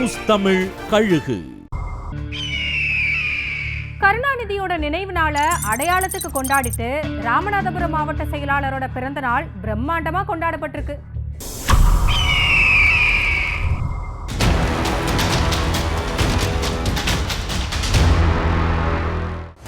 News Tamil கழுகு. கருணாநிதியோட நினைவு நாளை அடையாளத்துக்கு கொண்டாடிட்டு ராமநாதபுரம் மாவட்ட செயலாளரோட பிறந்த நாள் பிரம்மாண்டமா கொண்டாடப்பட்டிருக்கு.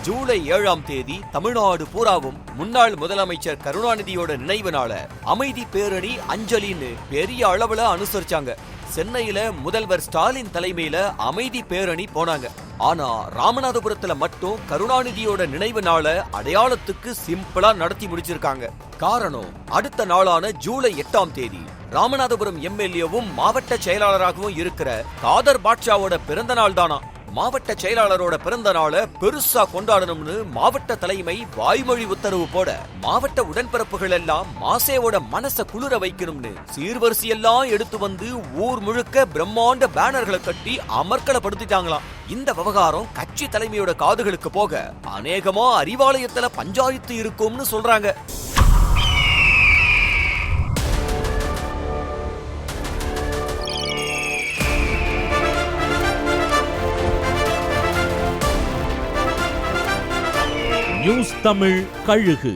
ஜூலை 7ஆம் தேதி தமிழ்நாடு பூராவும் முன்னாள் முதலமைச்சர் கருணாநிதியோட நினைவு நாள அமைதி பேரணி அஞ்சலின்னு பெரிய அளவுல அனுசரிச்சாங்க. சென்னையில முதல்வர் ஸ்டாலின் தலைமையில அமைதி பேரணி போனாங்க. ஆனா ராமநாதபுரத்துல மட்டும் கருணாநிதியோட நினைவு நாள அடையாளத்துக்கு சிம்பிளா நடத்தி முடிச்சிருக்காங்க. காரணம், அடுத்த நாளான ஜூலை 8ஆம் தேதி ராமநாதபுரம் எம்எல்ஏவும் மாவட்ட செயலாளராகவும் இருக்கிற காதர் பாட்ஷாவோட பிறந்த நாள் தானா. மாவட்ட செயலாளரோட பிறந்த நாளை பெருசா கொண்டாடணும்னு மாவட்ட தலைமை வாய்மொழி உத்தரவு போட மாவட்ட உடன்பிறப்புகள் எல்லாம் மாசேவோட மனச குளிர வைக்கணும்னு சீர்வரிசையெல்லாம் எடுத்து வந்து ஊர் முழுக்க பிரம்மாண்ட பேனர்களை கட்டி அமர்க்கலப்படுத்திட்டாங்களாம். இந்த விவகாரம் கட்சி தலைமையோட காதுகளுக்கு போக அநேகமா அறிவாலயத்துல பஞ்சாயத்து இருக்கும்னு சொல்றாங்க. நியூஸ் தமிழ் கழுகு.